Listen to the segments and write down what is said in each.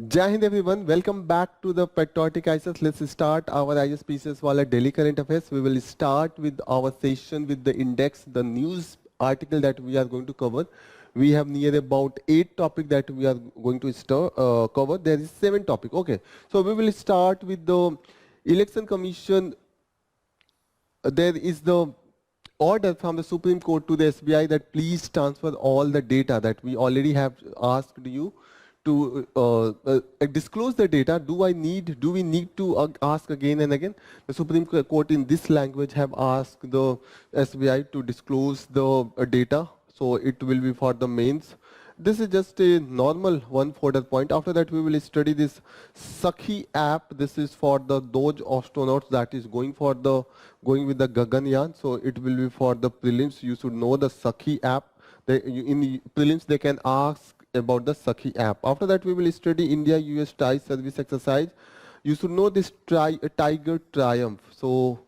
Jai Hind everyone, welcome back to the Patriotic IAS. Let's start our IAS PCSwala Delhi current affairs. We will start with our session with the index, the news article that we are going to cover. We have near about 8 topics that we are going to cover. There is 7 topics. Okay, so we will start with the Election Commission. There is the order from the Supreme Court to the SBI that please transfer all the data that we already have asked you to disclose the data. Do we need to ask again and again? The Supreme Court in this language have asked the SBI to disclose the data, so it will be for the mains. This is just a normal one further point. After that, we will study this Sakhi app. This is for the those astronauts that is going with the Gaganyaan. So it will be for the prelims. You should know the Sakhi app. In the prelims, they can ask about the Sakhi app. After that, we will study India-US tie service exercise. You should know this Tiger Triumph. So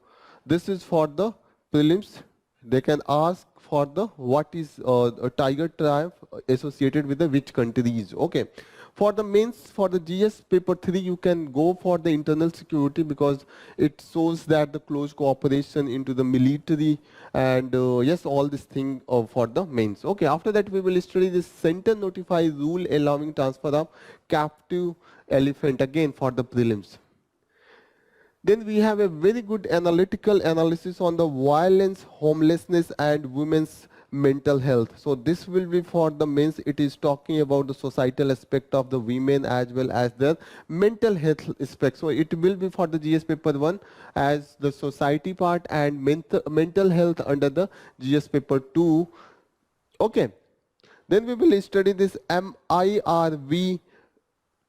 this is for the prelims. They can ask for the what is a Tiger Triumph associated with the which countries. Okay. For the mains, for the GS paper 3, you can go for the internal security because it shows that the close cooperation into the military and yes, all this thing for the mains. Okay, after that we will study this center notify rule allowing transfer of captive elephant again for the prelims. Then we have a very good analytical analysis on the violence, homelessness and women's mental health. So this will be for the mains. It is talking about the societal aspect of the women as well as their mental health aspect. So it will be for the GS paper 1 as the society part and mental health under the GS paper 2. Okay. Then we will study this MIRV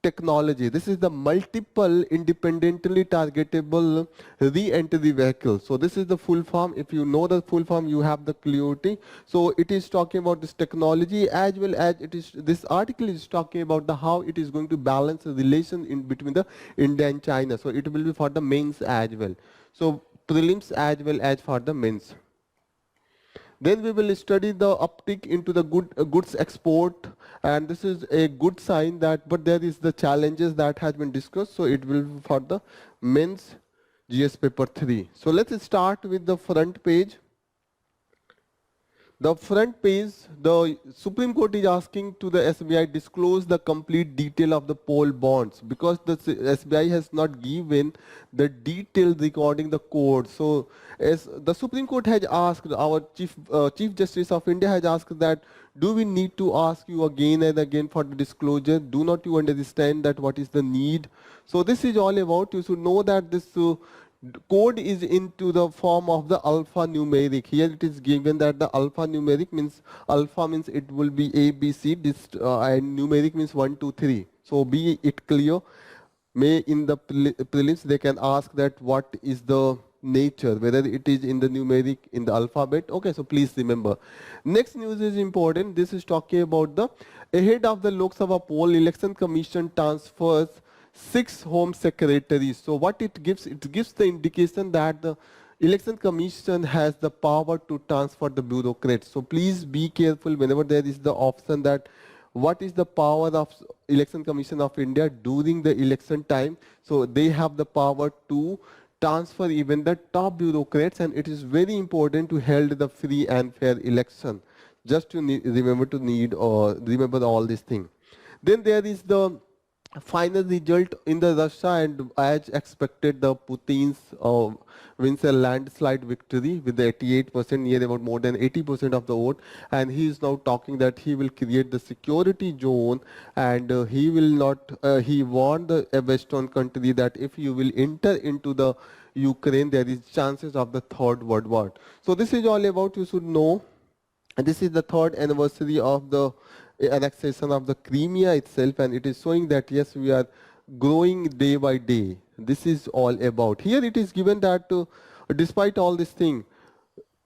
technology. This is the multiple independently targetable re-entry vehicle. So this is the full form. If you know the full form, you have the clarity. So it is talking about this technology as well as it is. This article is talking about the how it is going to balance the relation in between the India and China. So it will be for the mains as well. So prelims as well as for the mains. Then we will study the uptick into the goods export, and this is a good sign that, but there is the challenges that has been discussed. So it will be for the mains GS paper 3. So let's start with the front page. The front page, the Supreme Court is asking to the SBI disclose the complete detail of the poll bonds because the SBI has not given the detail regarding the code. So as the Supreme Court has asked, our Chief Justice of India has asked that, do we need to ask you again and again for the disclosure? Do not you understand that what is the need? So this is all about, you should know that this code is into the form of the alphanumeric. Here it is given that the alphanumeric means alpha means it will be A, B, C, this, and numeric means 1, 2, 3. So be it clear. May in the prelims they can ask that what is the nature, whether it is in the numeric, in the alphabet. Okay, so please remember. Next news is important. This is talking about the ahead of the Lok Sabha poll, Election Commission transfers 6 home secretaries. So what it gives the indication that the Election Commission has the power to transfer the bureaucrats. So please be careful whenever there is the option that what is the power of Election Commission of India during the election time. So they have the power to transfer even the top bureaucrats, and it is very important to hold the free and fair election. Just to remember all these things. Then there is the final result in the Russia, and as expected, the Putin's wins a landslide victory with the 88%, near about more than 80% of the vote, and he is now talking that he will create the security zone, and he will not. He warned the Western country that if you will enter into the Ukraine, there is chances of the third world war. So this is all about, you should know. And this is the 3rd anniversary of the annexation of the Crimea itself, and it is showing that yes, we are growing day by day. This is all about. Here it is given that despite all this thing,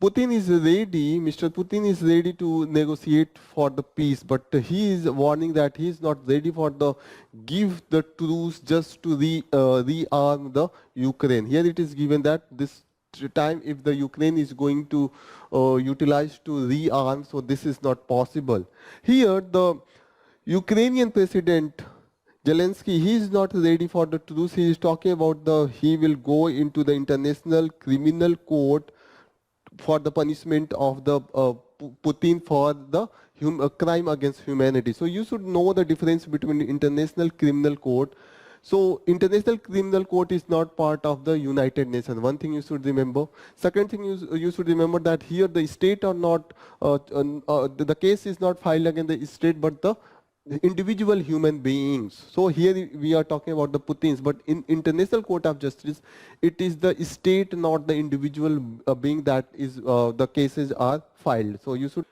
Putin is ready, Mr. Putin is ready to negotiate for the peace, but he is warning that he is not ready for the give the truce just to rearm the Ukraine. Here it is given that this time if the Ukraine is going to utilize to rearm, so this is not possible. Here the Ukrainian president Zelensky, he is not ready for the truth. He is talking about he will go into the international criminal court for the punishment of the Putin for the crime against humanity. So you should know the difference between international criminal court. So international criminal court is not part of the United Nations. One thing you should remember. Second thing you should remember that here the state are not the case is not filed against the state but the individual human beings. So here we are talking about the Putins, but in International Court of Justice, it is the state, not the individual being that is the cases are filed. So you should.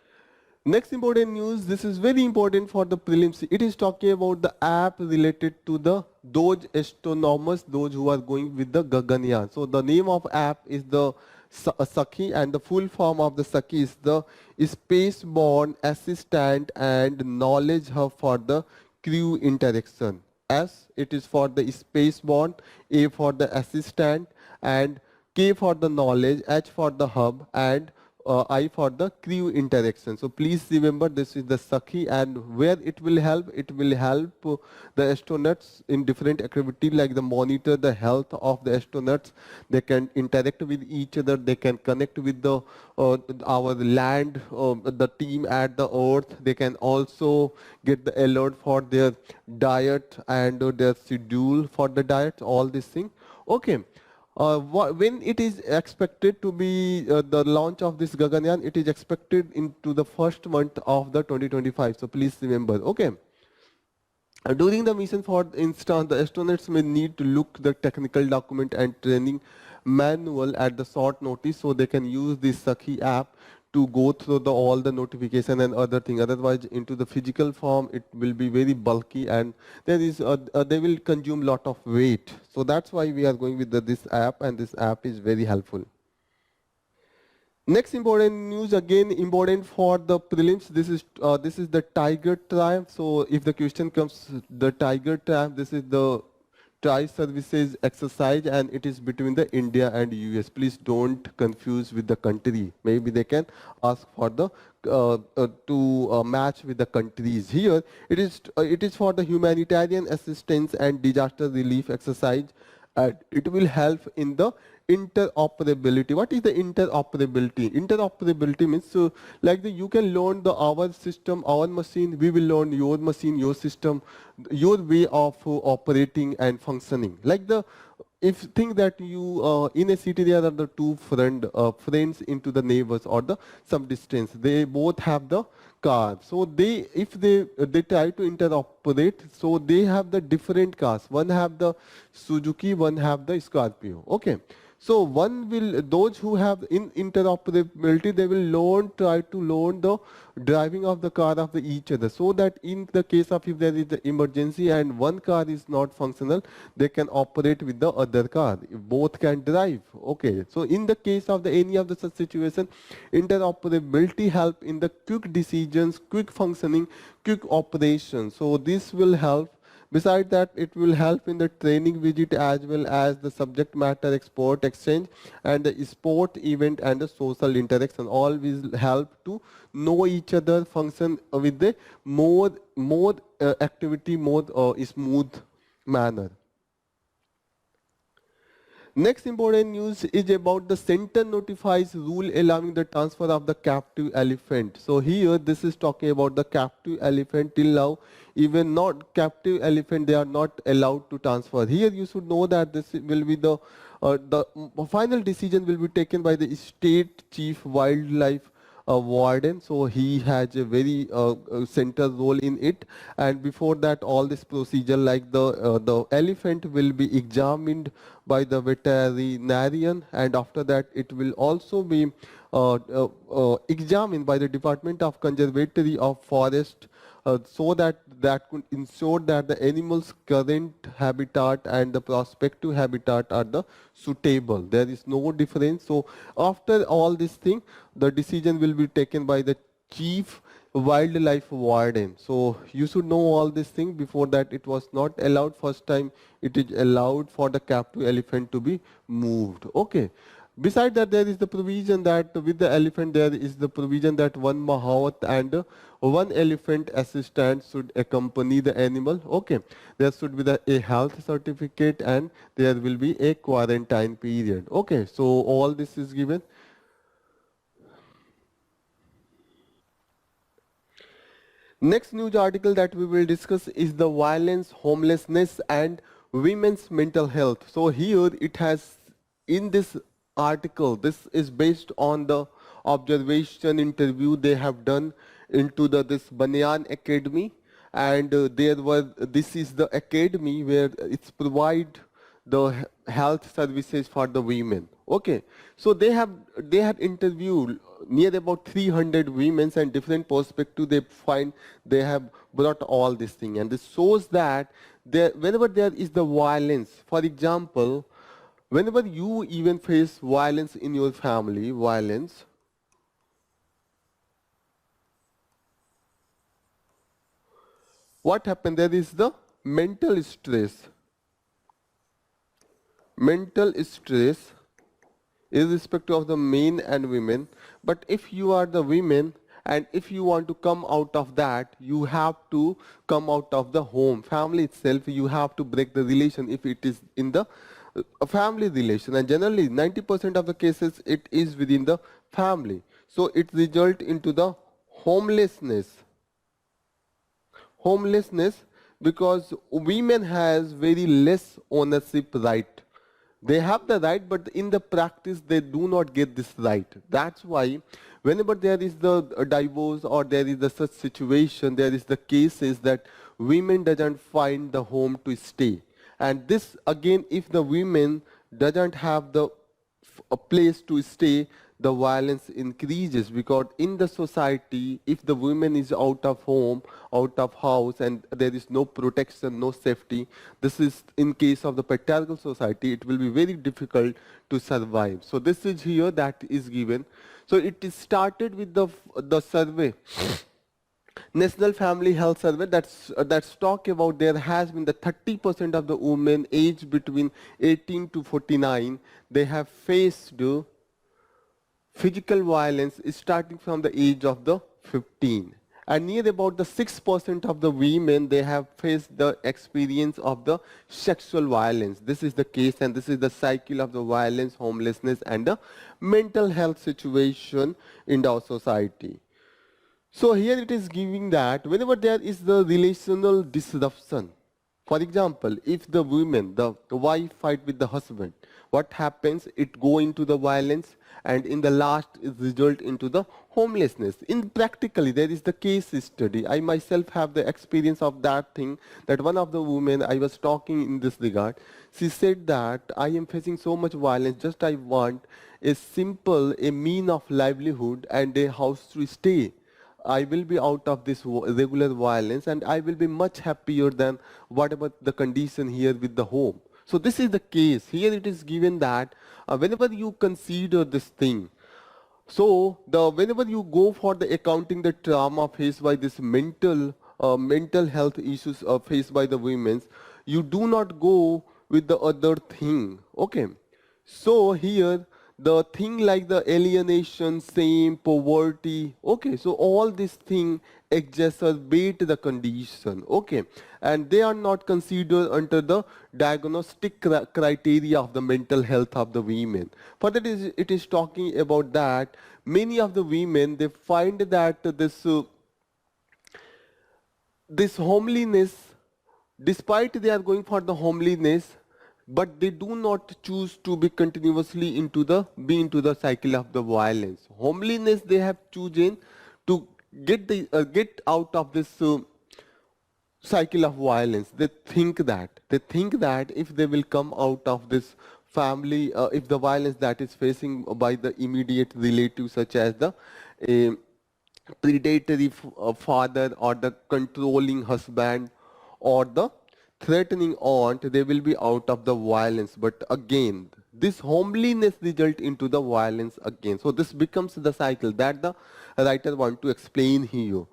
Next important news, this is very important for the prelims. It is talking about the app related to those astronomers, those who are going with the Gaganyaan. So the name of app is the Sakhi, and the full form of the Sakhi is the Spaceborne Assistant and Knowledge Hub for the crew interaction. S, it is for the Spaceborne, A for the Assistant, and K for the Knowledge, H for the Hub, and I for the crew interaction. So please remember this is the Sakhi, and where it will help the astronauts in different activity like the monitor the health of the astronauts. They can interact with each other. They can connect with the our land, the team at the Earth. They can also get the alert for their diet and their schedule for the diet. All these things. Okay. When it is expected to be the launch of this Gaganyaan, it is expected into the first month of the 2025. So please remember, okay. During the mission, for instance, the astronauts may need to look the technical document and training manual at the short notice, so they can use this Sakhi app to go through all the notification and other thing. Otherwise, into the physical form, it will be very bulky and they will consume lot of weight. So that's why we are going with this app, and this app is very helpful. Next important news, again important for the prelims. This is the Tiger Triumph. So if the question comes, the Tiger Triumph, this is the tri-services exercise, and it is between the India and US. Please don't confuse with the country. Maybe they can ask for the to match with the countries. Here it is for the humanitarian assistance and disaster relief exercise. It will help in the interoperability. What is the interoperability? Interoperability means like you can learn our system, our machine, we will learn your machine, your system, your way of operating and functioning. Like if think that you in a city there are the two friends into the neighbors or some distance, they both have the car. So if they try to interoperate, so they have the different cars. One have the Suzuki, one have the Scorpio. Okay. So those who have interoperability, they will try to learn the driving of the car of each other, so that in the case of if there is an emergency and one car is not functional, they can operate with the other car. Both can drive. Okay. So in the case of any of the such situation, interoperability help in the quick decisions, quick functioning, quick operation. So this will help. Besides that, it will help in the training visit as well as the subject matter export exchange and the sport event and the social interaction. All will help to know each other, function with the more activity, more smooth manner. Next important news is about the center notifies rule allowing the transfer of the captive elephant. So here this is talking about the captive elephant. Till now, even not captive elephant, they are not allowed to transfer. Here you should know that this will be the final decision will be taken by the state chief wildlife warden. So he has a very central role in it, and before that all this procedure like the elephant will be examined by the veterinarian, and after that it will also be examined by the Department of Conservatory of Forest, so that could ensure that the animal's current habitat and the prospective habitat are the suitable. There is no difference. So after all this thing, the decision will be taken by the chief wildlife warden. So you should know all this thing. Before that it was not allowed. First time it is allowed for the captive elephant to be moved. Okay. Beside that, there is the provision that with the elephant, there is the provision that one mahout and one elephant assistant should accompany the animal. Okay, there should be a health certificate and there will be a quarantine period. Okay, so all this is given. Next news article that we will discuss is the violence, homelessness and women's mental health. So here it has, in this article, this is based on the observation interview they have done into this Banyan Academy, and this is the academy where it's provide the health services for the women. Okay, so they had interviewed near about 300 women and different perspective. They find they have brought all this thing, and this shows that whenever there is the violence, for example, whenever you even face violence in your family, violence, what happened? There is the mental stress. Mental stress irrespective of the men and women. But if you are the women and if you want to come out of that, you have to come out of the home, family itself. You have to break the relation if it is in the family relation, and generally 90% of the cases it is within the family. So it result into the homelessness. Homelessness because women has very less ownership right. They have the right, but in the practice they do not get this right. That's why whenever there is the divorce or there is the such situation, there is the cases that women doesn't find the home to stay. And this again, if the women doesn't have a place to stay, the violence increases, because in the society, if the woman is out of home, out of house, and there is no protection, no safety, this is in case of the patriarchal society, it will be very difficult to survive. So this is here that is given. So it is started with the survey. National Family Health Survey that's talk about there has been the 30% of the women aged between 18 to 49, they have faced physical violence is starting from the age of the 15, and near about the 6% of the women, they have faced the experience of the sexual violence. This is the case, and this is the cycle of the violence, homelessness and the mental health situation in our society. So here it is giving that whenever there is the relational disruption, for example, if the woman, the wife fight with the husband, what happens? It go into the violence, and in the last it result into the homelessness. In practically, there is the case study. I myself have the experience of that thing, that one of the women I was talking in this regard, she said that I am facing so much violence, just I want a mean of livelihood and a house to stay. I will be out of this regular violence and I will be much happier than whatever the condition here with the home. So this is the case. Here it is given that whenever you consider this thing, so whenever you go for the accounting the trauma faced by this mental health issues faced by the women, you do not go with the other thing. Okay. So here the thing like the alienation, shame, poverty, okay, so all these things exacerbate the condition, okay, and they are not considered under the diagnostic criteria of the mental health of the women. Further, it is talking about that many of the women, they find that this homeliness, despite they are going for the homeliness, but they do not choose to be continuously into the cycle of the violence. Homeliness they have chosen to get out of this cycle of violence. They think that if they will come out of this family, if the violence that is facing by the immediate relatives, such as the predatory father or the controlling husband or the threatening aunt, they will be out of the violence. But again, this homeliness result into the violence again. So this becomes the cycle that the writer want to explain here.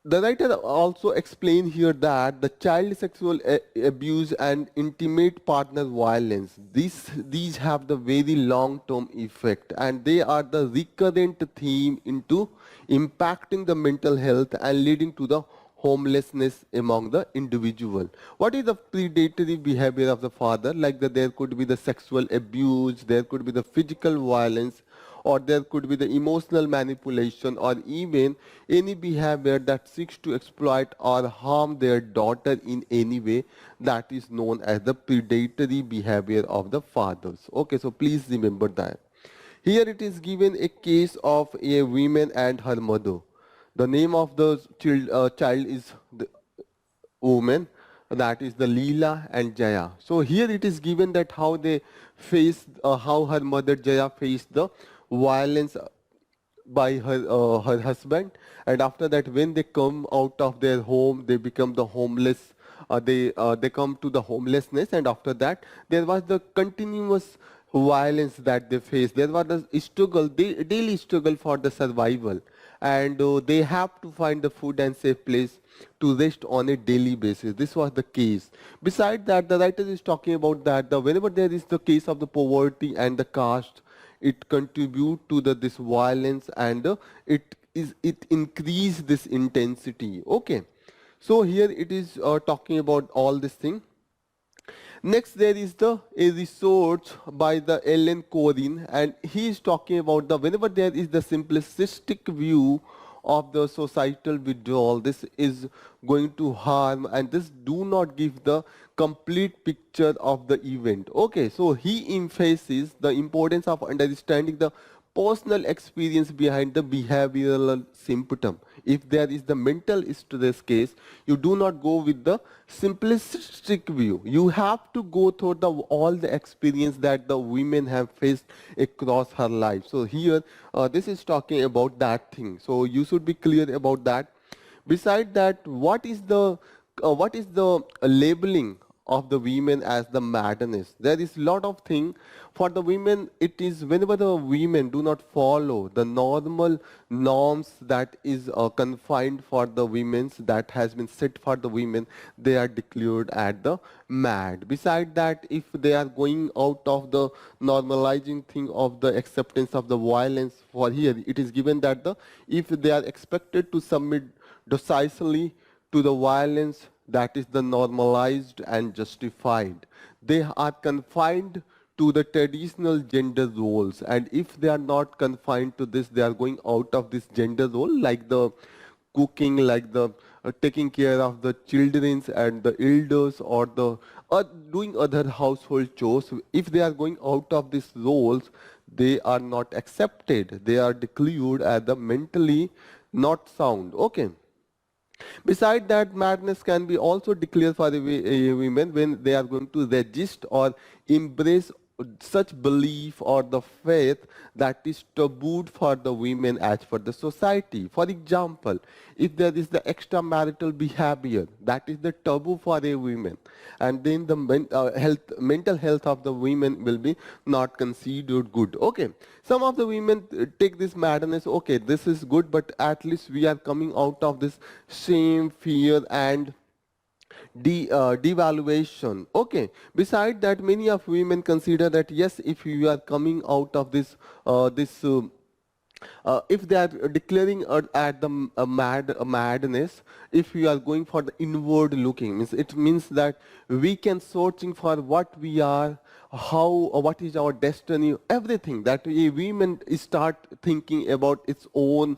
The writer also explain here that the child sexual abuse and intimate partner violence, these have the very long term effect, and they are the recurrent theme into impacting the mental health and leading to the homelessness among the individual. What is the predatory behavior of the father? Like that there could be the sexual abuse, there could be the physical violence, or there could be the emotional manipulation, or even any behavior that seeks to exploit or harm their daughter in any way, that is known as the predatory behavior of the fathers. Okay, so please remember that. Here it is given a case of a woman and her mother. The name of the child is the woman, that is the Leela and Jaya. So here it is given that how they faced, how her mother Jaya faced the violence by her husband, and after that when they come out of their home they become the homeless. They come to the homelessness, and after that there was the continuous violence that they face. There was the struggle, daily struggle for the survival, and they have to find the food and safe place to rest on a daily basis. This was the case. Beside that, the writer is talking about that whenever there is the case of the poverty and the caste, it contribute to this violence, and it increase this intensity. Okay, so here it is talking about all this thing. Next, there is a research by the Ellen Corin, and he is talking about whenever there is the simplistic view of the societal withdrawal, this is going to harm, and this do not give the complete picture of the event. Okay, so he emphasizes the importance of understanding the personal experience behind the behavioral symptom. If there is the mental stress case, you do not go with the simplistic view. You have to go through all the experience that the women have faced across her life. So here, this is talking about that thing. So you should be clear about that. Beside that, what is the labeling of the women as the madness? There is lot of thing for the women. It is whenever the women do not follow the normal norms that is confined for the women's, that has been set for the women, they are declared as the mad. Beside that, if they are going out of the normalizing thing of the acceptance of the violence, for here it is given that if they are expected to submit docilely to the violence, that is the normalized and justified. They are confined to the traditional gender roles, and if they are not confined to this, they are going out of this gender role, like the cooking, like the taking care of the children and the elders, or the doing other household chores. If they are going out of these roles, they are not accepted. They are declared as the mentally not sound. Okay. Beside that, madness can be also declared for the women when they are going to resist or embrace such belief or the faith that is tabooed for the women as per the society. For example, if there is the extramarital behavior that is the taboo for a woman, and then the mental health of the women will be not considered good. Okay, some of the women take this madness. Okay, this is good, but at least we are coming out of this shame, fear, and devaluation. Okay. Beside that, many of women consider that yes, if you are coming out of if they are declaring at the madness, if we are going for the inward looking, means it means that we can searching for what we are, how, what is our destiny, everything that women start thinking about its own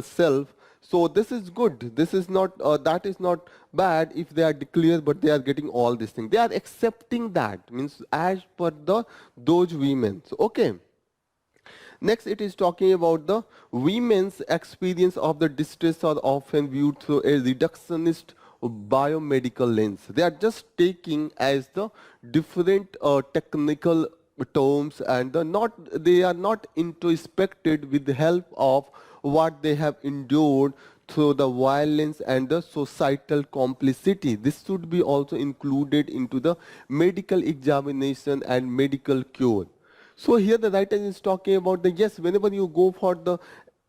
self. So this is good. This is not, that is not bad if they are declared, but they are getting all these things. They are accepting that, means as per those women. So, okay. Next, it is talking about the women's experience of the distress are often viewed through a reductionist biomedical lens. They are just taking as the different technical terms, and they are not introspected with the help of what they have endured through the violence and the societal complicity. This should be also included into the medical examination and medical cure. So here the writer is talking about the yes, whenever you go for the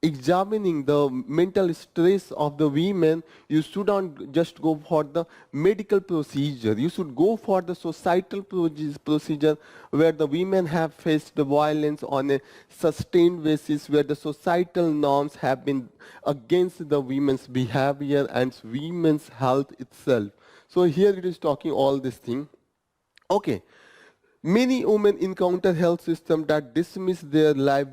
examining the mental stress of the women, you shouldn't just go for the medical procedure. You should go for the societal procedure where the women have faced the violence on a sustained basis, where the societal norms have been against the women's behavior and women's health itself. So here it is talking all this thing. Okay. Many women encounter health systems that dismiss their life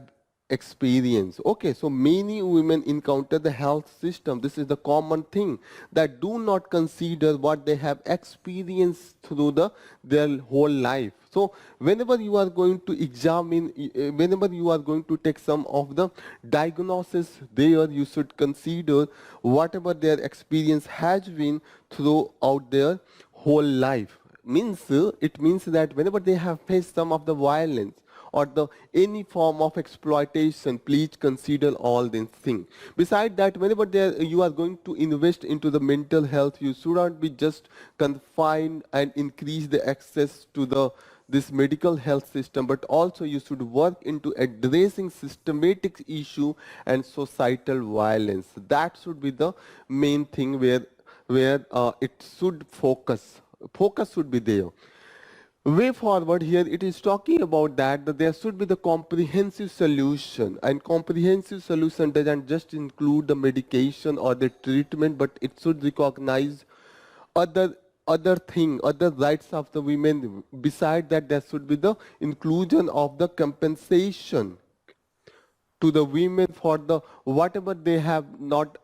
experience. Okay, so many women encounter the health system. This is the common thing, that do not consider what they have experienced through their whole life. So whenever you are going to examine, whenever you are going to take some of the diagnosis there, you should consider whatever their experience has been throughout their whole life. Means it means that whenever they have faced some of the violence or the any form of exploitation, please consider all these things. Besides that, whenever you are going to invest into the mental health, you should not be just confined and increase the access to this medical health system, but also you should work into addressing systematic issue and societal violence. That should be the main thing where it should focus should be there. Way forward here, it is talking about that there should be the comprehensive solution, and comprehensive solution doesn't just include the medication or the treatment, but it should recognize other other rights of the women. Beside that, there should be the inclusion of the compensation to the women for the whatever they have not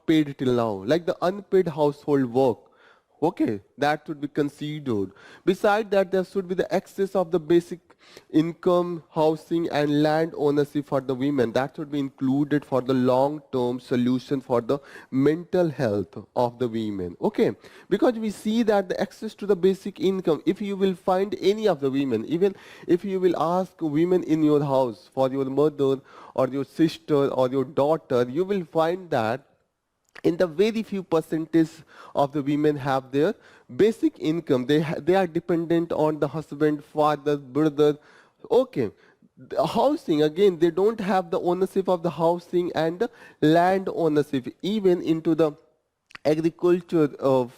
paid till now, like the unpaid household work. Okay, that should be considered. Beside that, there should be the access of the basic income, housing, and land ownership for the women. That should be included for the long-term solution for the mental health of the women. Okay, because we see that the access to the basic income, if you will find any of the women, even if you will ask women in your house for your mother or your sister or your daughter, you will find that in the very few percentage of the women have their basic income. They are dependent on the husband, father, brother. Okay. The housing, again, they don't have the ownership of the housing and the land ownership, even into the agriculture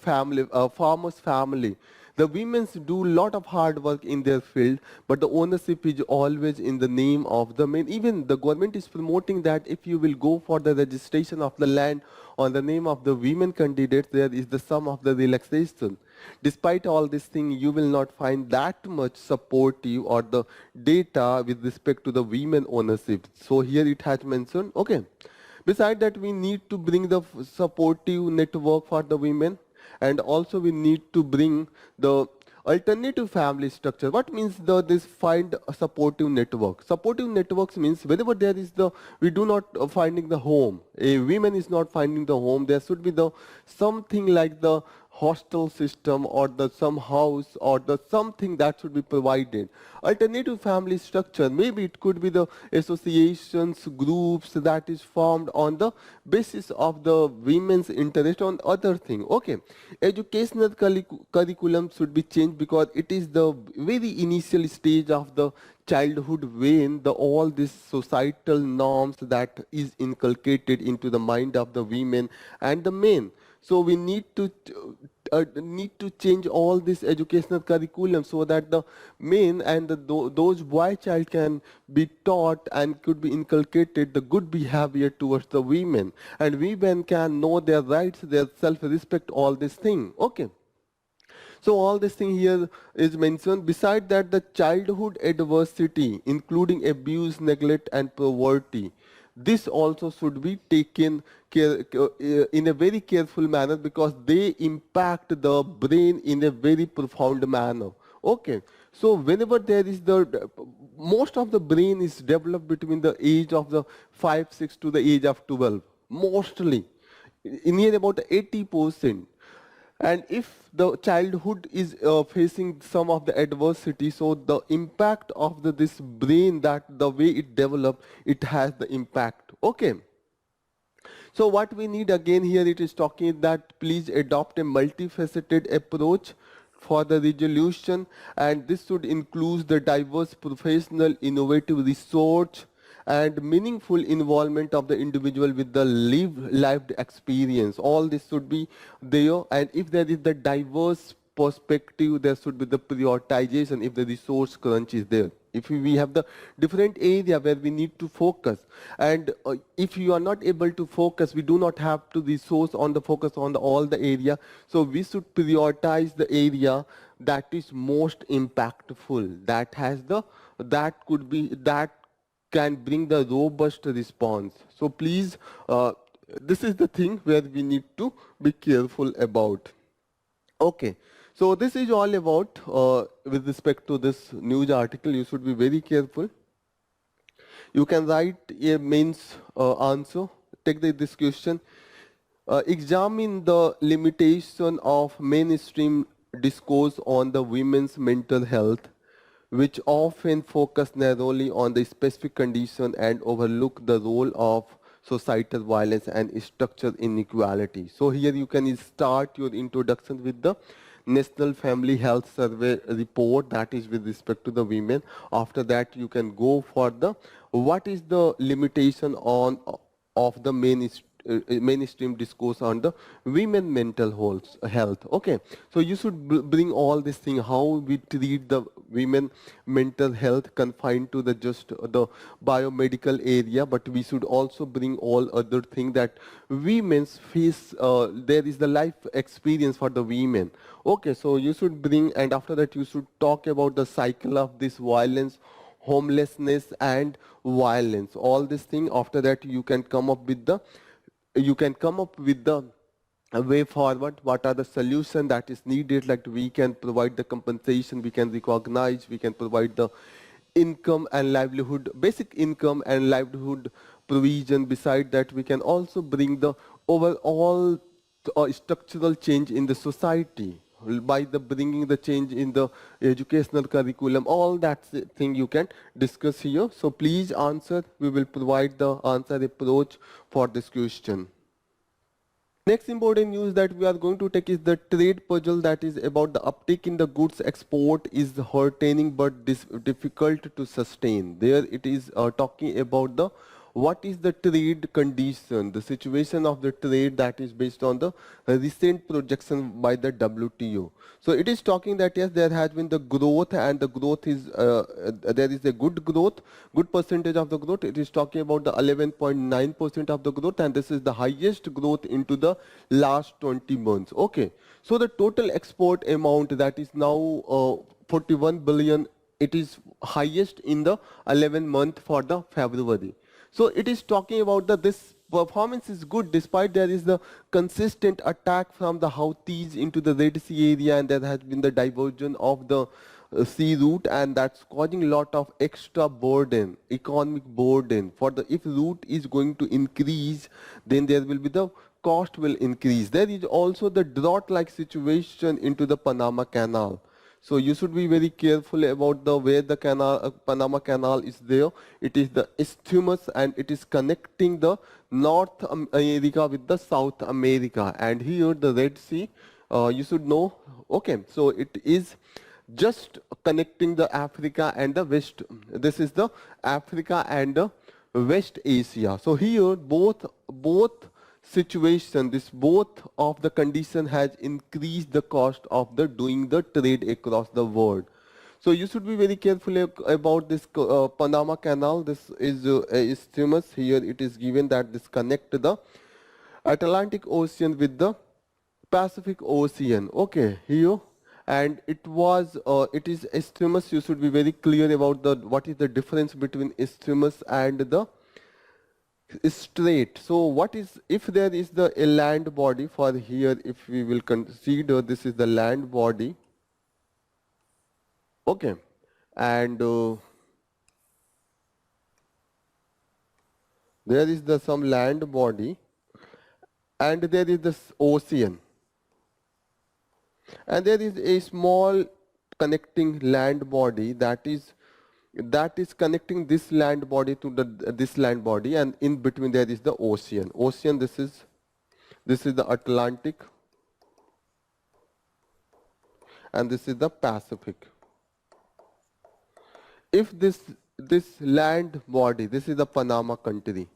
family, farmers family. The women do a lot of hard work in their field, but the ownership is always in the name of the men. Even the government is promoting that if you will go for the registration of the land on the name of the women candidates, there is the sum of the relaxation. Despite all this thing, you will not find that much supportive or the data with respect to the women ownership. So here it has mentioned, okay. Besides that, we need to bring the supportive network for the women, and also we need to bring the alternative family structure. What means this find a supportive network? Supportive networks means whenever there is we do not finding the home, a woman is not finding the home, there should be the something like the hostel system or the some house or the something that should be provided. Alternative family structure, maybe it could be the associations, groups that is formed on the basis of the women's interest on other thing. Okay, educational curriculum should be changed because it is the very initial stage of the childhood when all these societal norms that is inculcated into the mind of the women and the men. So we need to change all this educational curriculum so that the men and those boy child can be taught and could be inculcated the good behavior towards the women, and women can know their rights, their self-respect, all this thing. Okay. So all this thing here is mentioned. Beside that, the childhood adversity, including abuse, neglect, and poverty, this also should be taken care, in a very careful manner because they impact the brain in a very profound manner. Okay. So whenever there is most of the brain is developed between the age of the 5, 6 to the age of 12, mostly, in near about 80%. And if the childhood is facing some of the adversity, so the impact of this brain, that the way it develops, it has the impact. Okay. So what we need again here, it is talking that please adopt a multifaceted approach for the resolution, and this should include the diverse professional innovative research and meaningful involvement of the individual with the lived experience. All this should be there, and if there is the diverse perspective, there should be the prioritization if the resource crunch is there. If we have the different area where we need to focus, and if you are not able to focus, we do not have to resource on the focus on all the area. So we should prioritize the area that is most impactful, that has the, that could be, that can bring the robust response. So please, this is the thing where we need to be careful about. Okay, so this is all about with respect to this news article. You should be very careful. You can write a mains answer. Take this question. Examine the limitation of mainstream discourse on the women's mental health, which often focus narrowly on the specific condition and overlook the role of societal violence and structural inequality. So here you can start your introduction with the National Family Health Survey report, that is with respect to the women. After that you can go for the what is the limitation on of the mainstream discourse on the women mental health. Okay, so you should bring all this thing, how we treat the women mental health confined to the just the biomedical area, but we should also bring all other thing that women's face, there is the life experience for the women. Okay, so you should bring, and after that you should talk about the cycle of this violence, homelessness and violence, all this thing. After that you can come up with the, you can come up with the a way forward, what are the solution that is needed, like we can provide the compensation, we can recognize, we can provide the income and livelihood, basic income and livelihood provision. Beside that we can also bring the overall structural change in the society by the bringing the change in the educational curriculum. All that thing you can discuss here. So please answer, we will provide the answer approach for this question. Next important news that we are going to take is the trade puzzle, that is about the uptick in the goods export is heartening but difficult to sustain. There it is talking about the what is the trade condition, the situation of the trade that is based on the recent projection by the WTO. So it is talking that yes, there has been the growth, and the growth is there is a good growth, good percentage of the growth. It is talking about the 11.9% of the growth, and this is the highest growth into the last 20 months. Okay, so the total export amount that is now 41 billion, it is highest in the 11 month for the February. So it is talking about that this performance is good despite there is the consistent attack from the Houthis into the Red Sea area, and there has been the diversion of the sea route, and that's causing a lot of extra burden, economic burden. For the, if route is going to increase, then there will be the cost will increase. There is also the drought-like situation into the Panama Canal. So you should be very careful about the where the canal, Panama Canal is there. It is the isthmus, and it is connecting the North America with the South America. And here the Red Sea, you should know. Okay, so it is just connecting the Africa and the West. This is the Africa and the West Asia. So here both situation, this both of the condition has increased the cost of the doing the trade across the world. So you should be very careful about this Panama Canal. This is isthmus. Here it is given that this connect the Atlantic Ocean with the Pacific Ocean. Okay, here, and it was it is isthmus. You should be very clear about the what is the difference between isthmus and the straight. So what is, if there is the a land body for here, if we will consider this is the land body. Okay, and there is the some land body, and there is this ocean, and there is a small connecting land body that is connecting this land body to the this land body, and in between there is the ocean. This is the Atlantic, and this is the Pacific. If this this land body, this is the Panama country.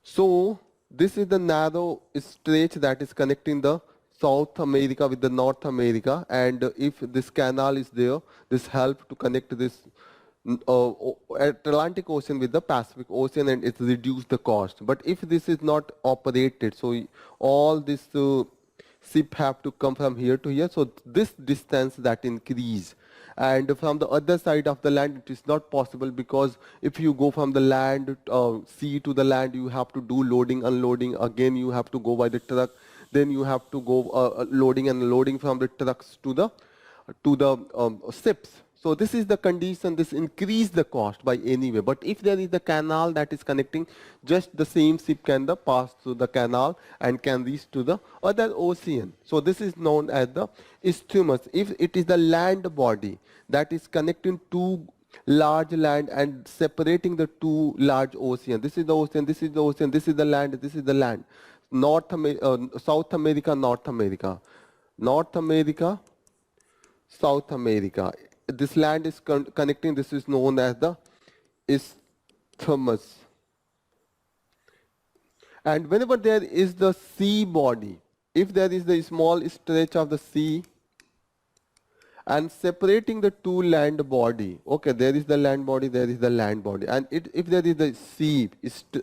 So this is the narrow stretch that is connecting the South America with the North America, and if this canal is there, this help to connect this Atlantic Ocean with the Pacific Ocean, and it reduce the cost. But if this is not operated, so all this ship have to come from here to here, so this distance that increase. And from the other side of the land, it is not possible, because if you go from the land, sea to the land, you have to do loading, unloading. Again, you have to go by the truck. Then you have to go loading and unloading from the trucks to the ships. So this is the condition. This increase the cost by any way. But if there is a canal that is connecting, just the same ship can pass through the canal and can reach to the other ocean. So this is known as the isthmus. If it is the land body that is connecting two large land and separating the two large ocean. This is the ocean, this is the ocean, this is the land, this is the land. South America, North America. North America, South America. This land is connecting, this is known as the isthmus. And whenever there is the sea body, if there is the small stretch of the sea and separating the two land body, okay, there is the land body, there is the land body, and if there is the sea,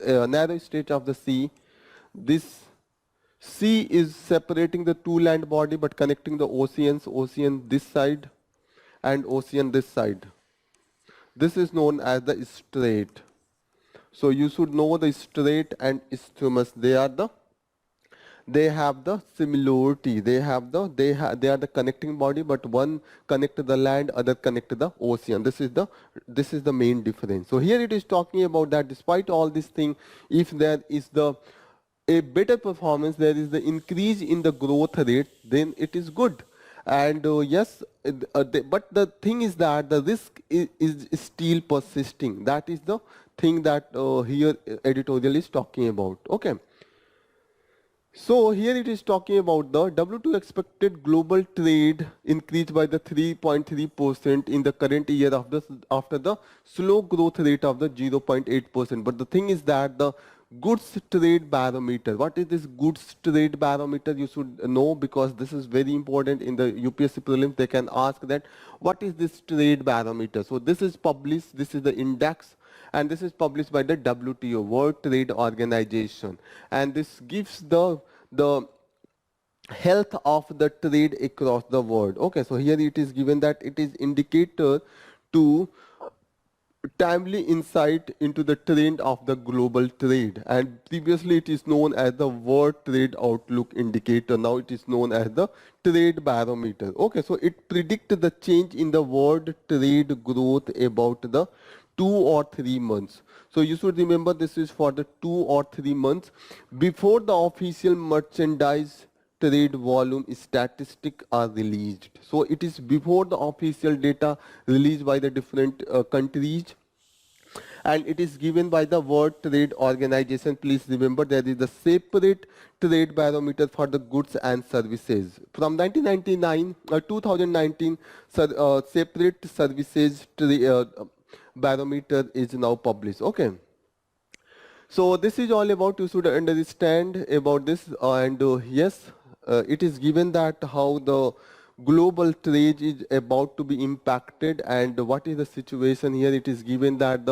narrow stretch of the sea, this sea is separating the two land body but connecting the oceans, ocean this side and ocean this side. This is known as the strait. So you should know the strait and isthmus. They have the similarity. They are the connecting body, but one connect to the land, other connect to the ocean. This is the main difference. So here it is talking about that despite all this thing, if there is a better performance, there is the increase in the growth rate, then it is good. And yes, but the thing is that the risk is still persisting. That is the thing that here editorial is talking about. Okay. So here it is talking about the W2 expected global trade increased by the 3.3% in the current year after the slow growth rate of the 0.8%. But the thing is that the goods trade barometer. What is this goods trade barometer? You should know, because this is very important in the UPSC prelims. They can ask that what is this trade barometer. So this is published. This is the index, and this is published by the WTO, World Trade Organization, and this gives the health of the trade across the world. Okay, so here it is given that it is indicator to timely insight into the trend of the global trade, and previously it is known as the World Trade Outlook Indicator. Now it is known as the Trade Barometer. Okay, so it predicts the change in the world trade growth about the 2 or 3 months. So you should remember this is for the 2 or 3 months before the official merchandise trade volume statistic are released. So it is before the official data released by the different countries, and it is given by the World Trade Organization. Please remember there is a separate trade barometer for the goods and services. From 1999 2019, separate services barometer is now published. Okay. So this is all about, you should understand about this, and yes, it is given that how the global trade is about to be impacted, and what is the situation here. It is given that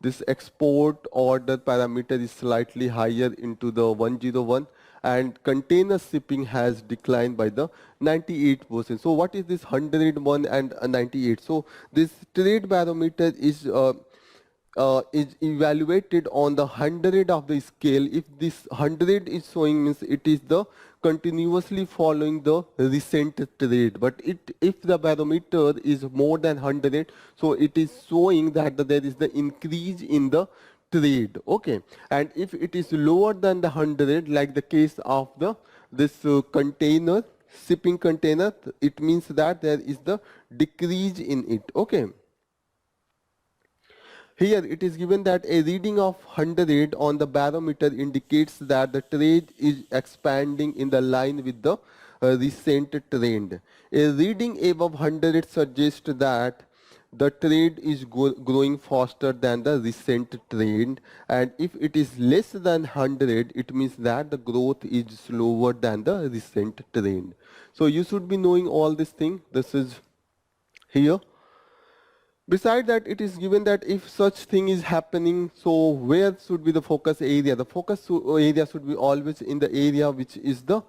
this export order parameter is slightly higher into the 101, and container shipping has declined by the 98%. So what is this 101 and 98? So this trade barometer is evaluated on the 100 of the scale. If this 100 is showing, means it is the continuously following the recent trade. But if the barometer is more than 100, so it is showing that there is the increase in the trade. Okay, and if it is lower than the 100, like the case of this container, shipping container, it means that there is the decrease in it. Okay. Here it is given that a reading of 100 on the barometer indicates that the trade is expanding in the line with the recent trend. A reading above 100 suggests that the trade is growing faster than the recent trend, and if it is less than 100, it means that the growth is slower than the recent trend. So you should be knowing all this thing. This is here. Beside that, it is given that if such thing is happening, so where should be the focus area? The focus area should be always in the area which is the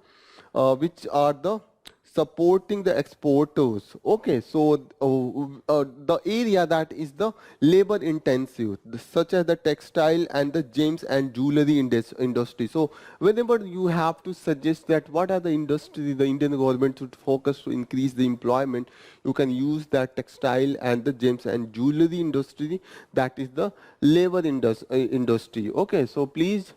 which are the supporting the exporters. Okay, so the area that is the labor intensive, such as the textile and the gems and jewelry industry. So whenever you have to suggest that what are the industry the Indian government should focus to increase the employment, you can use that textile and the gems and jewelry industry, that is the labor industry. Okay, so please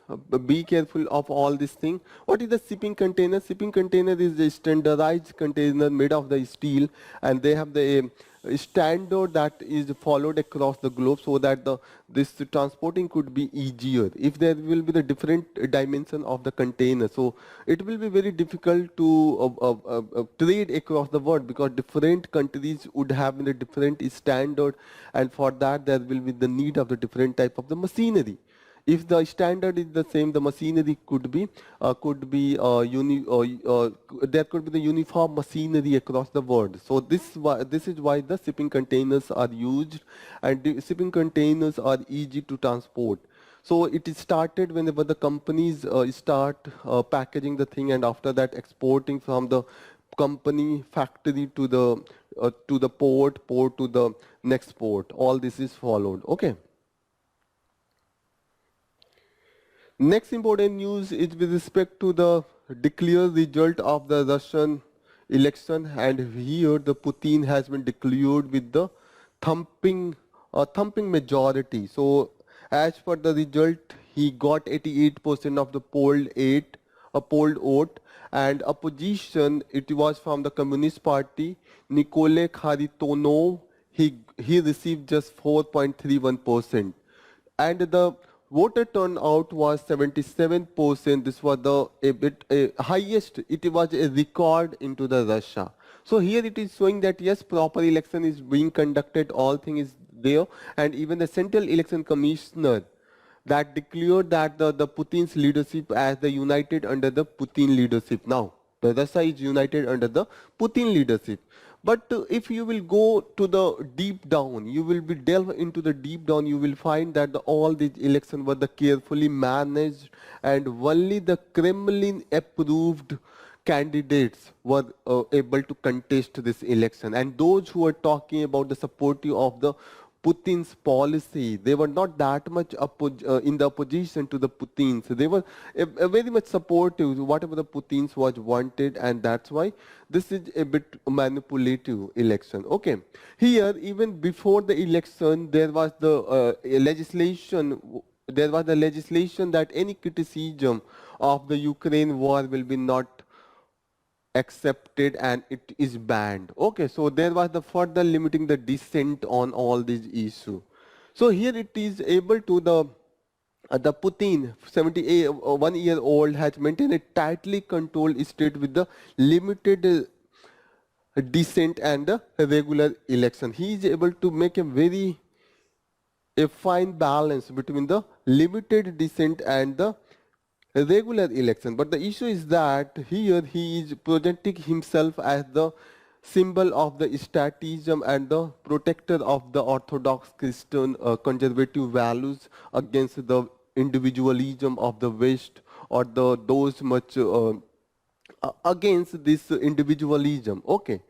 be careful of all this thing. What is the shipping container? Shipping container is a standardized container made of the steel, and they have the standard that is followed across the globe, so that this transporting could be easier. If there will be the different dimension of the container, so it will be very difficult to trade across the world, because different countries would have a different standard, and for that there will be the need of the different type of the machinery. If the standard is the same, the machinery could be there could be the uniform machinery across the world. So this is why the shipping containers are used, and the shipping containers are easy to transport. So it is started whenever the companies start packaging the thing, and after that exporting from the company factory to the port to the next port. All this is followed. Okay. Next important news is with respect to the declared result of the Russian election, and here the Putin has been declared with the thumping majority. So as per the result, he got 88% of the polled vote, and opposition, it was from the Communist Party, Nikolai Kharitonov, he received just 4.31%, and the voter turnout was 77%. This was the highest. It was a record into the Russia. So here it is showing that yes, proper election is being conducted. All thing is there, and even the Central Election Commissioner that declared that the Putin's leadership as the united under the Putin leadership. Now the Russia is united under the Putin leadership. But if you will go to the deep down, you will be delve into the deep down, you will find that all these elections were the carefully managed, and only the Kremlin approved candidates were able to contest this election. And those who are talking about the supportive of the Putin's policy, they were not that much in the opposition to the Putins. They were very much supportive to whatever the Putins was wanted, and that's why this is a bit manipulative election. Okay, here even before the election, there was the legislation. There was the legislation that any criticism of the Ukraine war will be not accepted, and it is banned. Okay, so there was the further limiting the dissent on all these issues. So here it is able to the Putin, 71-year-old, has maintained a tightly controlled state with the limited dissent and the regular election. He is able to make a fine balance between the limited dissent and the regular election. But the issue is that here he is projecting himself as the symbol of the statism and the protector of the Orthodox Christian conservative values against the individualism of the West, or those much against this individualism. Okay.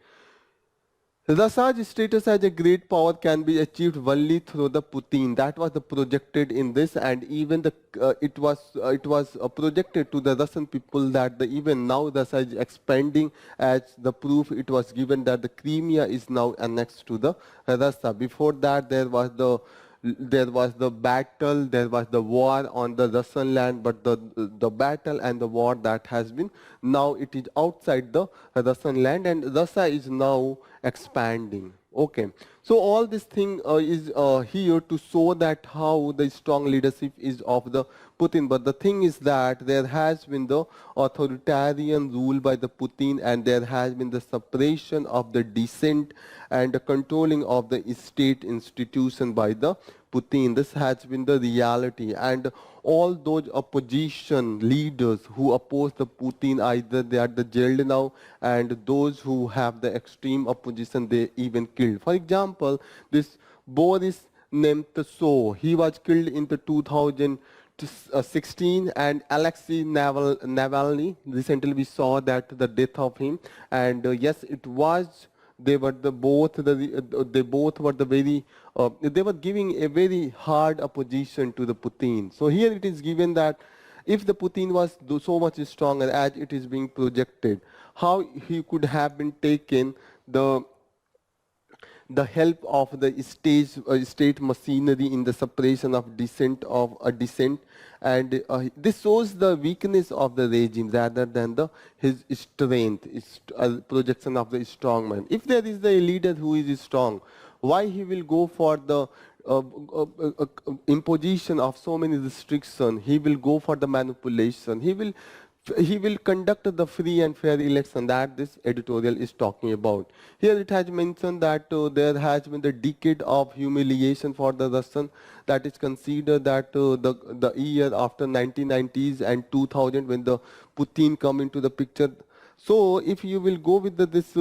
Russia's status as a great power can be achieved only through the Putin. That was the projected in this, and even the it was projected to the Russian people that even now Russia is expanding. As the proof, it was given that the Crimea is now annexed to the Russia. Before that, there was the battle, there was the war on the Russian land, but the battle and the war that has been, now it is outside the Russian land, and Russia is now expanding. Okay, so all this thing is here to show that how the strong leadership is of the Putin. But the thing is that there has been the authoritarian rule by the Putin, and there has been the suppression of the dissent and the controlling of the state institution by the Putin. This has been the reality, and all those opposition leaders who oppose the Putin, either they are the jailed now, and those who have the extreme opposition, they even killed. For example, this Boris Nemtsov, he was killed in the 2016, and Alexei Navalny, recently we saw that the death of him, and yes, it was, they were they both were the very they were giving a very hard opposition to the Putin. So here it is given that if the Putin was so much stronger as it is being projected, how he could have been taken the help of the state machinery in the suppression of dissent, and this shows the weakness of the regime rather than his strength, projection of the strong man. If there is a leader who is strong, why he will go for the imposition of so many restrictions? He will go for the manipulation. He will conduct the free and fair election that this editorial is talking about. Here it has mentioned that there has been the decade of humiliation for the Russian, that is considered that the year after 1990s and 2000 when the Putin come into the picture. So if you will go with this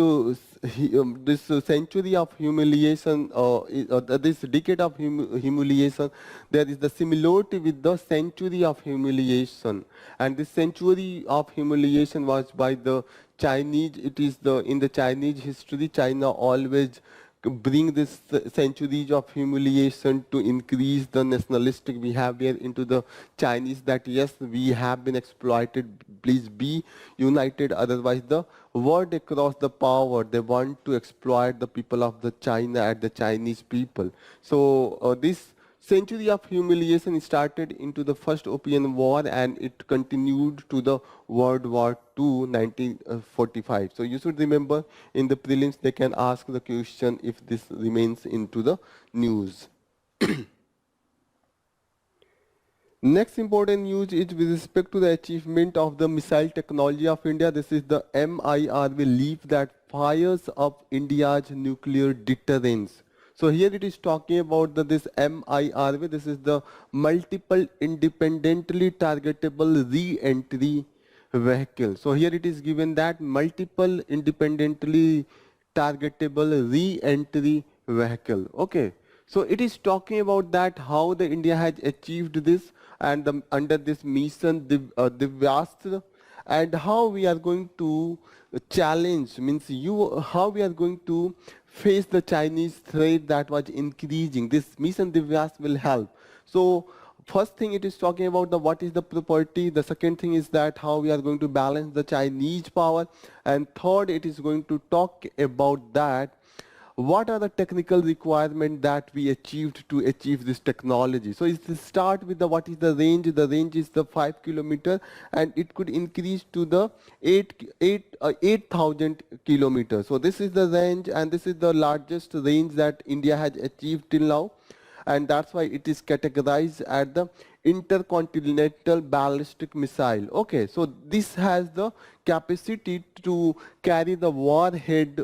century of humiliation, this decade of humiliation, there is the similarity with the century of humiliation. And this century of humiliation was by the Chinese. It is in the Chinese history, China always bring this centuries of humiliation to increase the nationalistic behavior into the Chinese, that yes, we have been exploited, please be united, otherwise the world across the power, they want to exploit the people of the China and the Chinese people. So this century of humiliation started into the First Opium War, and it continued to the World War II, 1945. So you should remember in the prelims they can ask the question if this remains into the news. Next important news is with respect to the achievement of the missile technology of India. This is the MIRV leaf that fires up India's nuclear deterrence. So here it is talking about this MIRV. This is the multiple independently targetable re-entry vehicle. So here it is given that multiple independently targetable re-entry vehicle. Okay. So it is talking about that how the India has achieved this, and under this mission Divyastra, and how we are going to challenge, means how we are going to face the Chinese threat that was increasing. This mission Divyastra will help. So first thing it is talking about what is the property. The second thing is that how we are going to balance the Chinese power, and third it is going to talk about that what are the technical requirements that we achieved to achieve this technology. So it start with what is the range. The range is the 5 kilometer, and it could increase to the 8,000 kilometers. So this is the range, and this is the largest range that India has achieved till now, and that's why it is categorized as the intercontinental ballistic missile. Okay, so this has the capacity to carry the warhead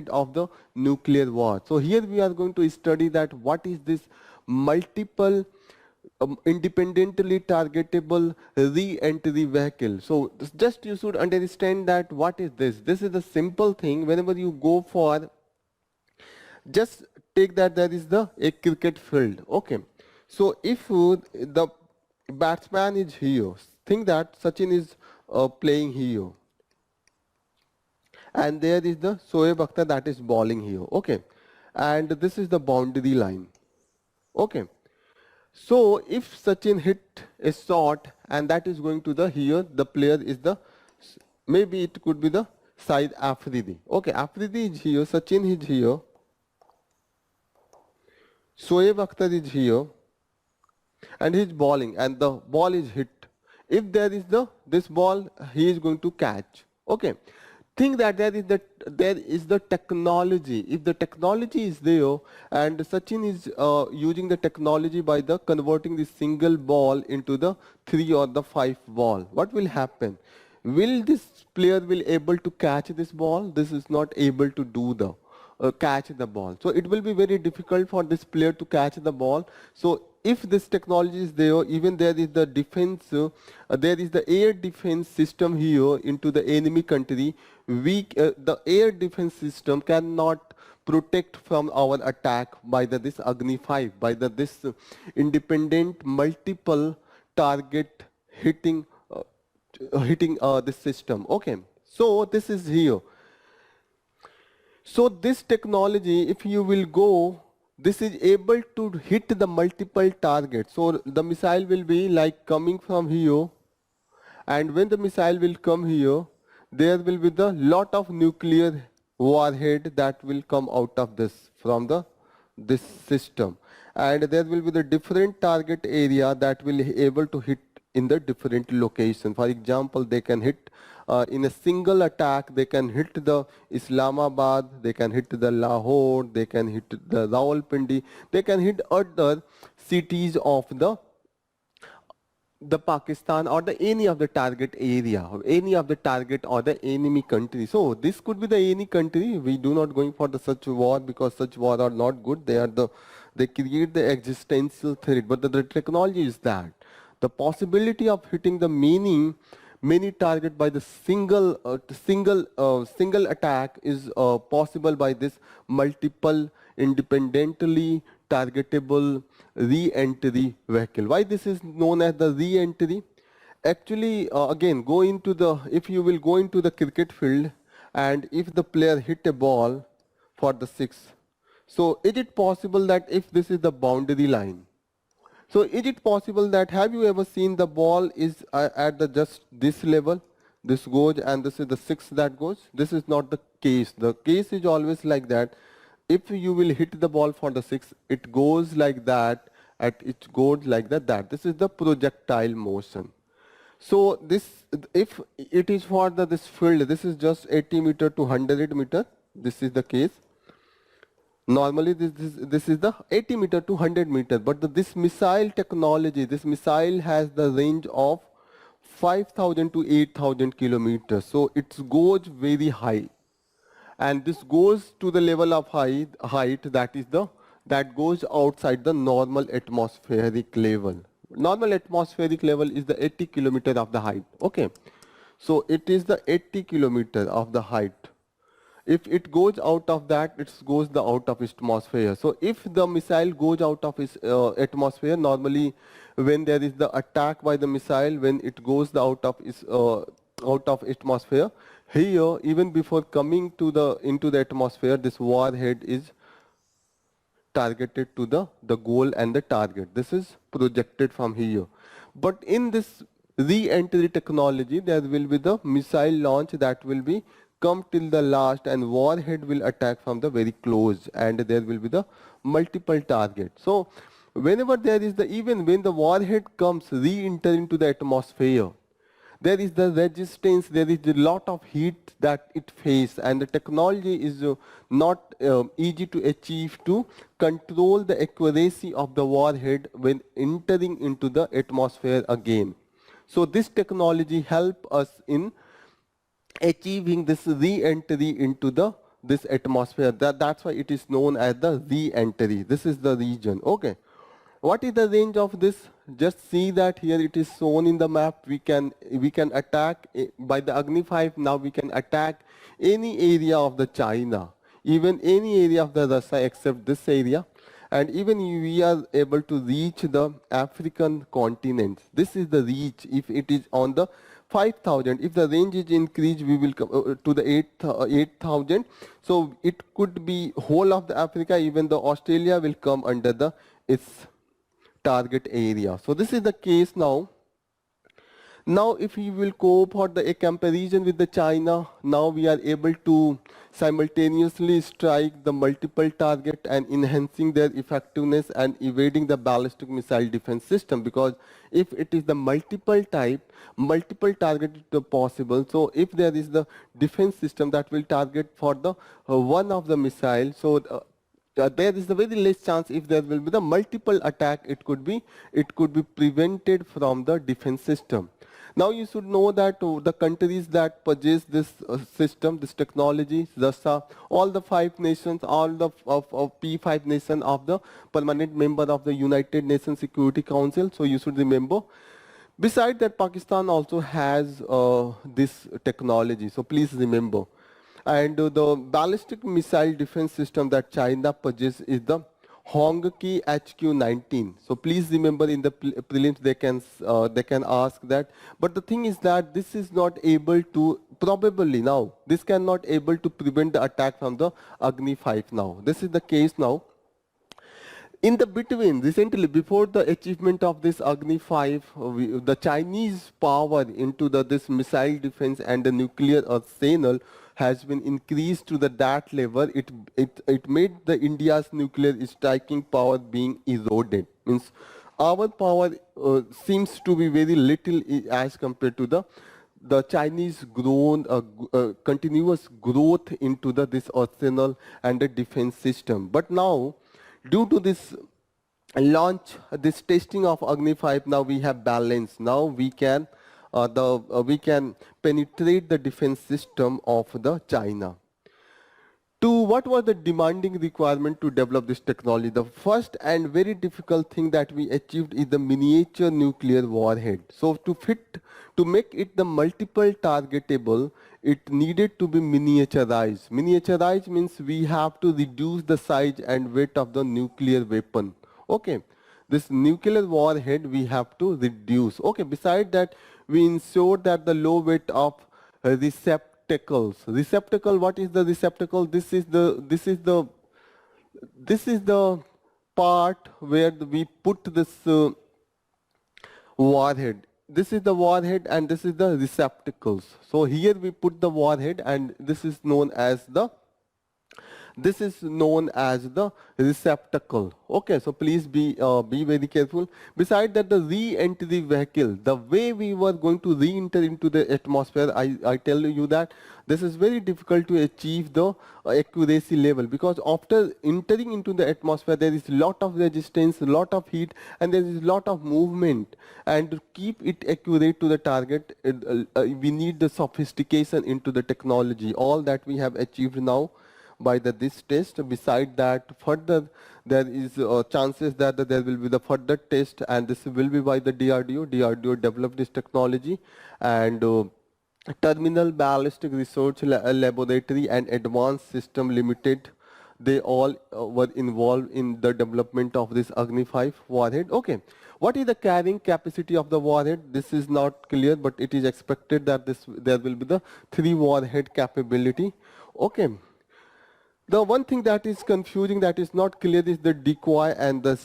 of the nuclear war. So here we are going to study that what is this multiple independently targetable re-entry vehicle. So just you should understand that what is this. This is a simple thing. Whenever you go for, just take that there is a cricket field. Okay, so if the batsman is here, think that Sachin is playing here, and there is the Shoaib Akhtar that is bowling here. Okay, and this is the boundary line. Okay, so if Sachin hit a shot and that is going to the here, the player is the, maybe it could be the Saeed Afridi. Okay, Afridi is here, Sachin is here, Shoaib Akhtar is here, and he is bowling, and the ball is hit. If there is this ball, he is going to catch. Okay. think that there is the technology. If the technology is there, and Sachin is using the technology by the converting the single ball into the 3 or the 5 ball, what will happen? Will this player will able to catch this ball? This is not able to do the catch the ball. So it will be very difficult for this player to catch the ball. So if this technology is there, even there is the defense, there is the air defense system here into the enemy country. The air defense system cannot protect from our attack by this Agni 5, by this independent multiple target hitting this system. Okay, so this is here. So this technology, if you will go, this is able to hit the multiple targets. So the missile will be like coming from here, and when the missile will come here, there will be the lot of nuclear warhead that will come out of this from this system, and there will be the different target area that will be able to hit in the different location. For example, they can hit in a single attack, they can hit the Islamabad, they can hit the Lahore, they can hit the Rawalpindi, they can hit other cities of the Pakistan or the any of the target area, or any of the target or the enemy country. So this could be the any country. We do not going for the such war, because such war are not good. They create the existential threat. But the technology is that the possibility of hitting the many target by the single attack is possible by this multiple independently targetable re-entry vehicle. Why this is known as the re-entry? Actually, again, if you will go into the cricket field, and if the player hit a ball for the 6, so is it possible that if this is the boundary line, so is it possible that, have you ever seen the ball is at the just this level, this goes and this is the 6 that goes? This is not the case. The case is always like that. If you will hit the ball for the 6, it goes like that, it goes like that. This is the projectile motion. So this, if it is for this field, this is just 80 meter to 100 meter. This is the case. Normally this is the 80 meter to 100 meter, but this missile technology, this missile has the range of 5,000 to 8,000 kilometers. So it goes very high, and this goes to the level of height that goes outside the normal atmospheric level. Normal atmospheric level is the 80 kilometer of the height. Okay, so it is the 80 kilometer of the height. If it goes out of that, it goes out of its atmosphere. So if the missile goes out of its atmosphere, normally when there is the attack by the missile, when it goes out of atmosphere, here even before coming to into the atmosphere, this warhead is targeted to the goal and the target. This is projected from here. But in this re-entry technology, there will be the missile launch that will be come till the last, and warhead will attack from the very close, and there will be the multiple targets. So whenever there is even when the warhead comes re-enter into the atmosphere, there is the resistance, there is a lot of heat that it faces, and the technology is not easy to achieve to control the accuracy of the warhead when entering into the atmosphere again. So this technology help us in achieving this re-entry into this atmosphere. That's why it is known as the re-entry. This is the region. Okay. What is the range of this? Just see that here it is shown in the map. We can attack by the Agni 5. Now we can attack any area of the China, even any area of the Russia except this area, and even we are able to reach the African continent. This is the reach if it is on the 5,000. If the range is increased, we will come to the 8,000. So it could be whole of the Africa, even the Australia will come under its target area. So this is the case now. Now if we will go for a comparison with the China, now we are able to simultaneously strike the multiple target and enhancing their effectiveness and evading the ballistic missile defense system. Because if it is the multiple type, multiple target is possible. So if there is the defense system that will target for the one of the missile, so there is a very less chance. If there will be the multiple attack, it could be prevented from the defense system. Now you should know that the countries that purchase this system, this technology, all the five nations, all the of P5 nation of the permanent member of the United Nations Security Council. So you should remember. Besides that, Pakistan also has this technology. So please remember. And the ballistic missile defense system that China purchased is the Hongqi HQ-19. So please remember, in the prelims they can ask that. But the thing is that this is not able to, probably now, this cannot able to prevent the attack from the Agni 5 now. This is the case now. In the between, recently, before the achievement of this Agni 5, the Chinese power into this missile defense and the nuclear arsenal has been increased to that level. It made the India's nuclear striking power being eroded. Means our power seems to be very little as compared to the Chinese continuous growth into this arsenal and the defense system. But now, due to this launch, this testing of Agni 5, now we have balance. Now we can penetrate the defense system of the China. What was the demanding requirement to develop this technology? The first and very difficult thing that we achieved is the miniature nuclear warhead. So to make it the multiple targetable, it needed to be miniaturized. Miniaturized means we have to reduce the size and weight of the nuclear weapon. Okay, this nuclear warhead we have to reduce. Okay, beside that, we ensure that the low weight of receptacles. Receptacle, what is the receptacle? This is the part where we put this warhead. This is the warhead and this is the receptacles. So here we put the warhead, and this is known as the receptacle. Okay, so please be very careful. Beside that, the re-entry vehicle, the way we were going to re-enter into the atmosphere, I tell you that this is very difficult to achieve the accuracy level, because after entering into the atmosphere, there is lot of resistance, lot of heat, and there is lot of movement. And to keep it accurate to the target, we need the sophistication into the technology. All that we have achieved now by this test. Beside that, further there is chances that there will be the further test, and this will be by the DRDO. DRDO developed this technology, and Terminal Ballistic Research Laboratory and Advanced System Limited, they all were involved in the development of this Agni 5 warhead. Okay, what is the carrying capacity of the warhead? This is not clear, but it is expected that there will be the 3 warhead capability. Okay. The one thing that is confusing, that is not clear, is the decoy and the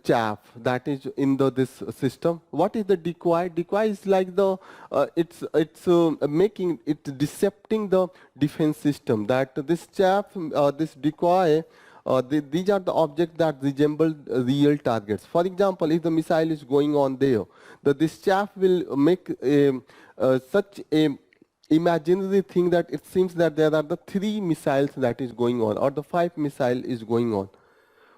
chaff that is in this system. What is the decoy? Decoy is like it's decepting the defense system. That this chaff, this decoy, these are the objects that resemble real targets. For example, if the missile is going on there, this chaff will make such a imaginary thing that it seems that there are the 3 missiles that is going on, or the 5 missile is going on.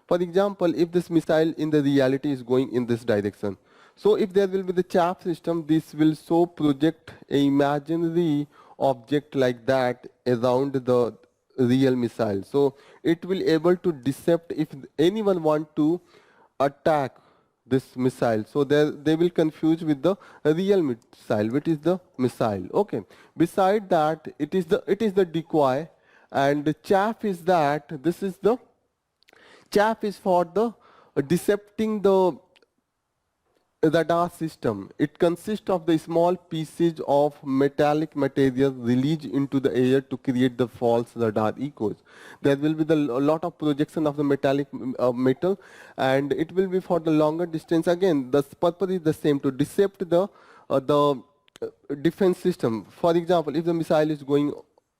For example, if this missile in the reality is going in this direction, so if there will be the chaff system, this will so project a imaginary object like that around the real missile. So it will able to decept if anyone want to attack this missile. So they will confuse with the real missile, which is the missile. Okay. Beside that, it is the decoy, and the chaff is that this is the chaff is for the decepting the radar system. It consists of the small pieces of metallic material released into the air to create the false radar echoes. There will be a lot of projection of the metallic metal, and it will be for the longer distance. Again, the purpose is the same, to decept the defense system. For example, if the missile is going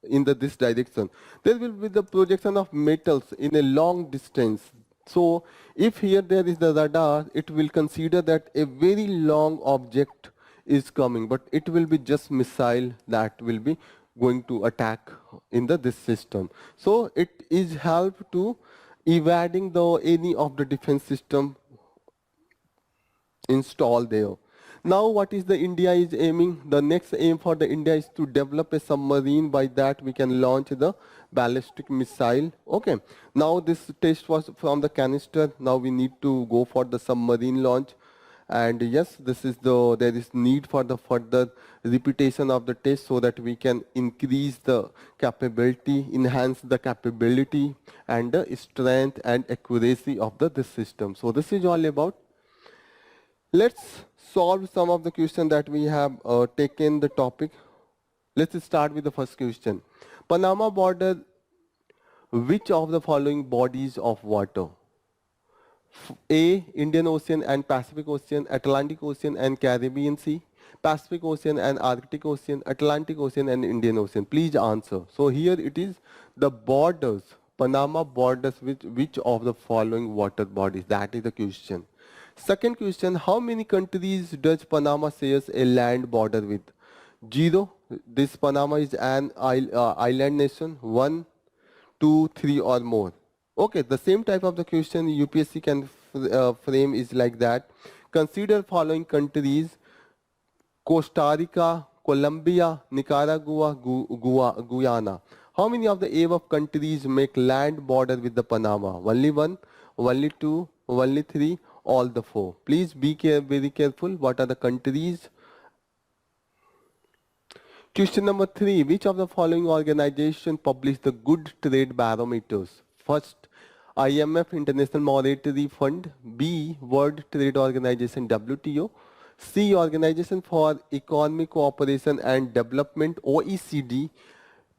in this direction. There will be the projection of metals in a long distance. So if here there is the radar, it will consider that a very long object is coming, but it will be just missile that will be going to attack in this system. So it is help to evading any of the defense system installed there. Now what is the India is aiming? The next aim for the India is to develop a submarine. By that we can launch the ballistic missile. Okay. Now this test was from the canister. Now we need to go for the submarine launch. And yes, there is need for the further repetition of the test so that we can increase the capability, enhance the capability and the strength and accuracy of this system. So this is all about. Let's solve some of the questions that we have taken the topic. Let's start with the first question. Panama border, which of the following bodies of water? A. Indian Ocean and Pacific Ocean, Atlantic Ocean and Caribbean Sea, Pacific Ocean and Arctic Ocean, Atlantic Ocean and Indian Ocean. Please answer. So here it is the borders, Panama borders with which of the following water bodies? That is the question. Second question, how many countries does Panama shares a land border with? 0. This Panama is an island nation. 1, 2, 3 or more. Okay, the same type of the question UPSC can frame is like that. Consider following countries: Costa Rica, Colombia, Nicaragua, Guyana. How many of the above countries make land border with the Panama? Only 1, only 2, only 3, all the 4. Please be very careful. What are the countries? Question number 3. Which of the following organization published the Good Trade Barometers? First, IMF, International Monetary Fund. B, World Trade Organization, WTO. C, Organization for Economic Cooperation and Development, OECD.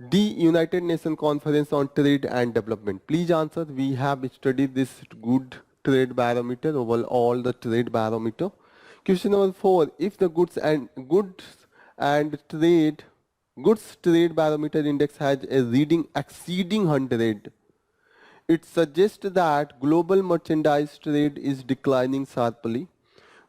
D, United Nations Conference on Trade and Development. Please answer. We have studied this Good Trade Barometer over all the trade barometer. Question number 4. If the goods trade barometer index has a reading exceeding 100, it suggests that global merchandise trade is declining sharply.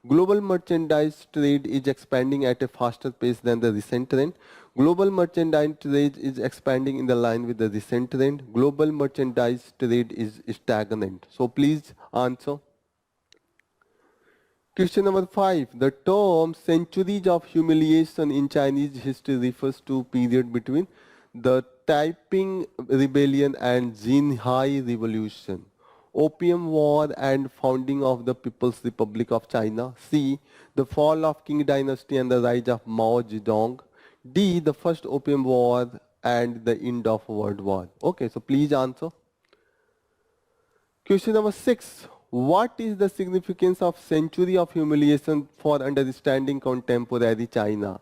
Global merchandise trade is expanding at a faster pace than the recent trend. Global merchandise trade is expanding in the line with the recent trend. Global merchandise trade is stagnant. So please answer. Question number 5. The term centuries of humiliation in Chinese history refers to period between the Taiping Rebellion and Xinhai Revolution, Opium War and founding of the People's Republic of China. C, the fall of Qing Dynasty and the rise of Mao Zedong. D, the first Opium War and the end of World War. Okay, so please answer. Question number 6. What is the significance of century of humiliation for understanding contemporary China?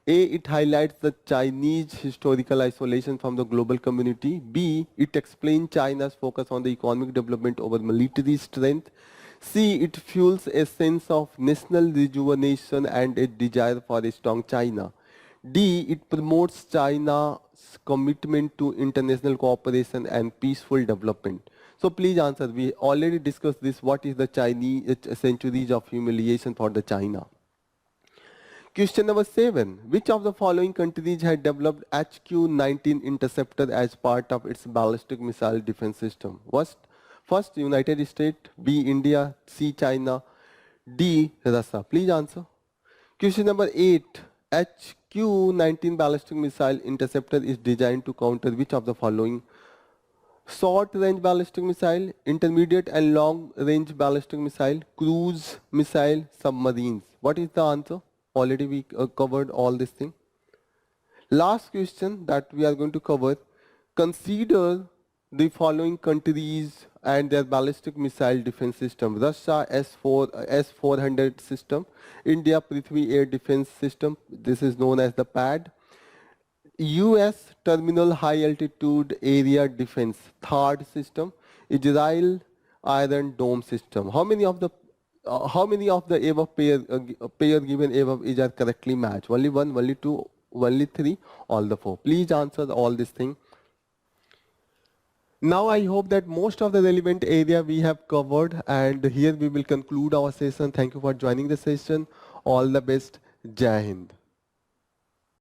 A, it highlights the Chinese historical isolation from the global community. B, it explains China's focus on the economic development over military strength. C, it fuels a sense of national rejuvenation and a desire for a strong China. D, it promotes China's commitment to international cooperation and peaceful development. So please answer. We already discussed this. What is the Chinese centuries of humiliation for the China? Question number 7. Which of the following countries had developed HQ-19 interceptor as part of its ballistic missile defense system? First, United States. B, India. C, China. D, Russia. Please answer. Question number 8. HQ-19 ballistic missile interceptor is designed to counter which of the following? Short-range ballistic missile, intermediate and long-range ballistic missile, cruise missile, submarines. What is the answer? Already we covered all this thing. Last question that we are going to cover. Consider the following countries and their ballistic missile defense system. Russia S-400 system. India Prithvi Air Defense System. This is known as the PAD. US Terminal High Altitude Area Defense THAAD system. Israel Iron Dome system. How many of the above pair given above is are correctly matched? Only 1, only 2, Only 3, all the 4. Please answer all this thing. Now I hope that most of the relevant area we have covered, and here we will conclude our session. Thank you for joining the session. All the best. Jai Hind.